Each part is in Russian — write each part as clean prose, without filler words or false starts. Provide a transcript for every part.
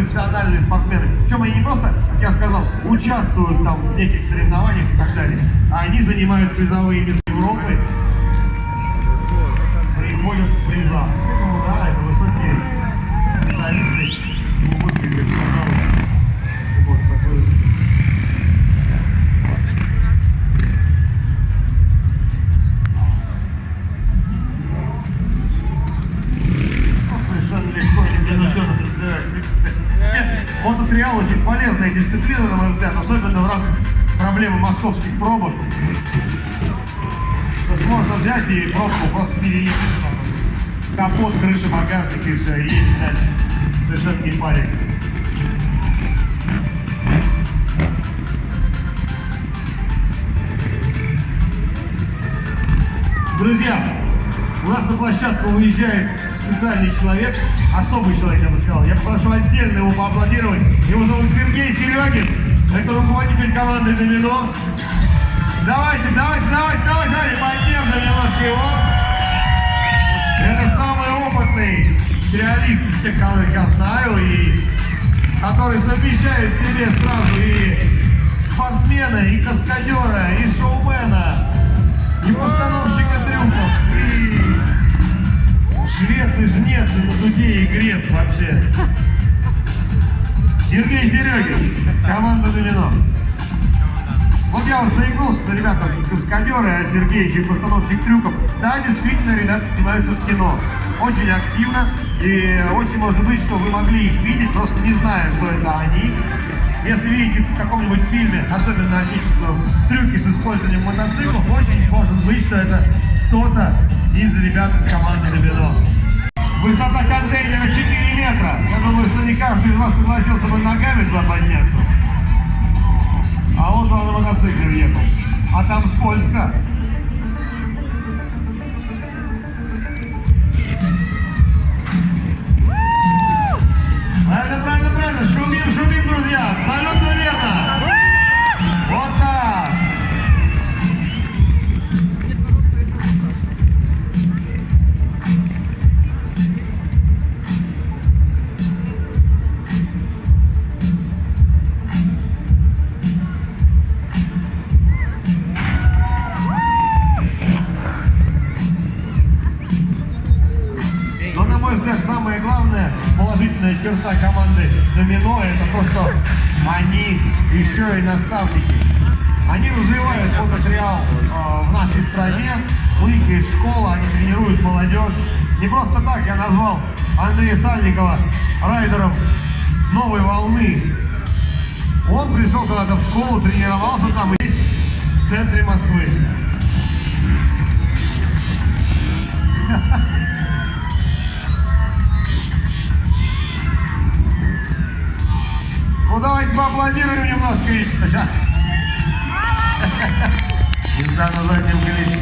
профессиональные спортсмены. Причем они не просто, как я сказал, участвуют там в неких соревнованиях и так далее, а они занимают призовые места Европы, приходят в приза. Поэтому, да, это высокие специалисты, глубокие профессионалы. Вот, так выразиться. Совершенно легко и непринужденно достигать. Мототриал очень полезная дисциплина, на мой взгляд, особенно в рамках проблемы московских пробок. То есть можно взять и пробку просто переехать. Капот, крыша, багажник и все, и едешь дальше. Совершенно не парясь. Друзья, у нас на площадку уезжает специальный человек, особый человек, я бы сказал. Я попрошу отдельно его поаплодировать. Его зовут Сергей Серегин. Это руководитель команды «Домино». Давайте, поддержим немножко его. Это самый опытный реалист из тех, кого я знаю, и который совмещает в себе сразу и спортсмена, и каскадера, и шоумена, и постановщика трюков, и швец, и жнец, и на дуде, и грец вообще. Сергей Серегин, команда «Домино». Вот я вот заикнулся, что ребята каскадеры, а Сергей еще и постановщик трюков. Да, действительно, ребята снимаются в кино. Очень активно, и очень может быть, что вы могли их видеть, просто не зная, что это они. Если видите в каком-нибудь фильме, особенно отечественном, трюки с использованием мотоциклов, очень может быть, что это кто-то из ребят из команды «Домино». Высота контейнера 4 метра. Я думаю, что не каждый из вас согласился бы ногами туда подняться. А вот он на мотоцикле въехал. А там скользко. Правильно. Шумим, друзья. Абсолютно верно. Вот так. Самое главное, положительная черта команды «Домино» — это то, что они еще и наставники. Они развивают мототриал в нашей стране, у них есть школа, они тренируют молодежь. Не просто так я назвал Андрея Сальникова райдером новой волны. Он пришел когда-то в школу, тренировался там здесь, в центре Москвы. Ну давайте поаплодируем немножко. Сейчас. Езда на заднем колесе.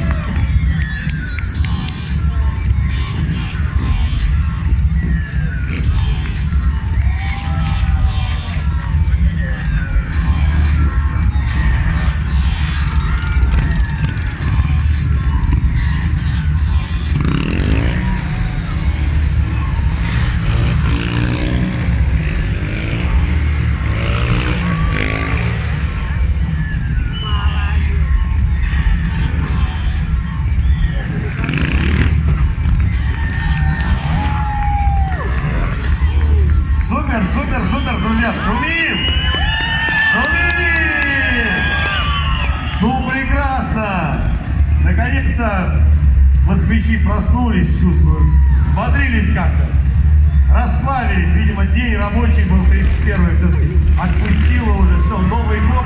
Супер, друзья, шумим! Ну, прекрасно! Наконец-то москвичи проснулись, чувствую, бодрились как-то, расслабились. Видимо, день рабочий был 31-й, все-таки отпустило уже все. Новый год.